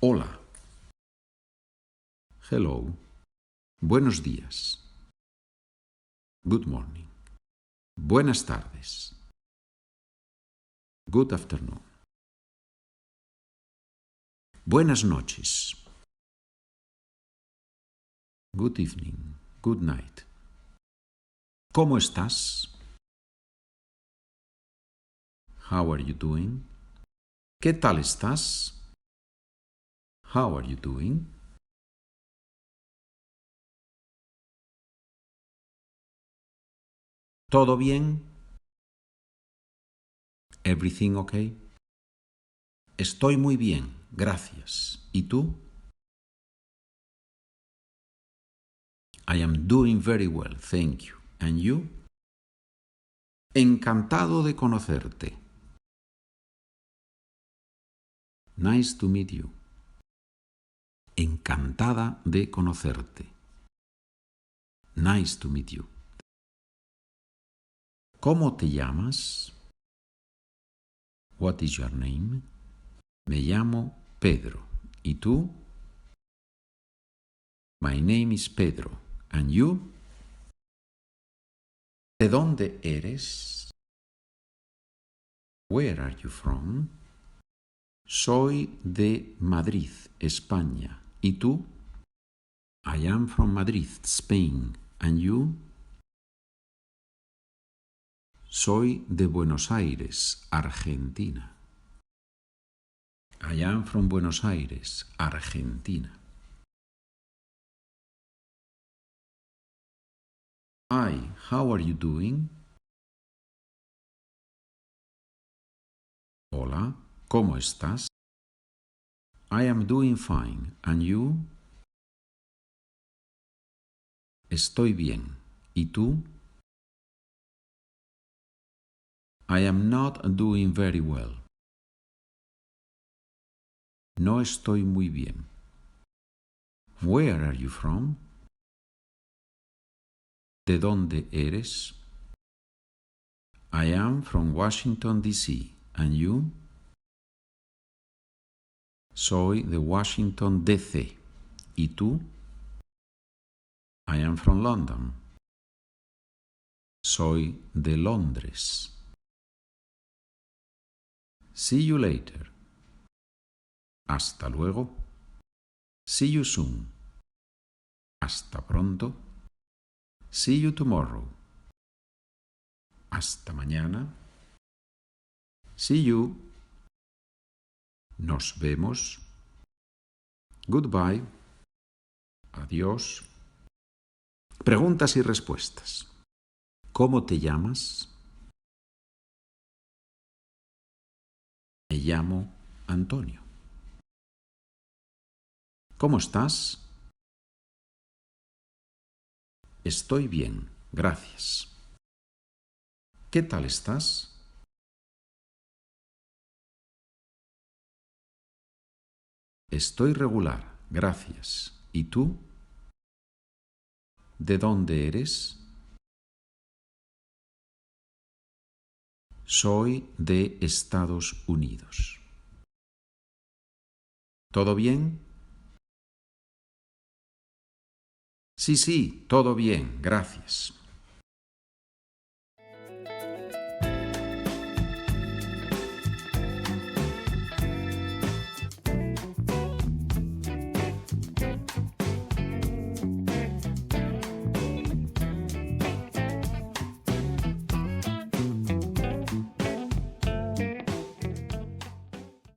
Hola. Hello. Buenos días. Good morning. Buenas tardes. Good afternoon. Buenas noches. Good evening. Good night. ¿Cómo estás? How are you doing? ¿Qué tal estás? How are you doing? ¿Todo bien? Everything okay? Estoy muy bien, gracias. ¿Y tú? I am doing very well, thank you. And you? Encantado de conocerte. Nice to meet you. Encantada de conocerte. Nice to meet you. ¿Cómo te llamas? What is your name? Me llamo Pedro. ¿Y tú? My name is Pedro. And you? ¿De dónde eres? Where are you from? Soy de Madrid, España. ¿Y tú? I am from Madrid, Spain. And you? Soy de Buenos Aires, Argentina. I am from Buenos Aires, Argentina. Hi, how are you doing? Hola, ¿cómo estás? I am doing fine. And you? Estoy bien. ¿Y tú? I am not doing very well. No estoy muy bien. Where are you from? ¿De dónde eres? I am from Washington, D.C. And you? Soy de Washington, D.C. ¿Y tú? I am from London. Soy de Londres. See you later. Hasta luego. See you soon. Hasta pronto. See you tomorrow. Hasta mañana. See you. Nos vemos. Goodbye. Adiós. Preguntas y respuestas. ¿Cómo te llamas? Me llamo Antonio. ¿Cómo estás? Estoy bien, gracias. ¿Qué tal estás? Estoy regular, gracias. ¿Y tú? ¿De dónde eres? Soy de Estados Unidos. ¿Todo bien? Sí, todo bien, gracias.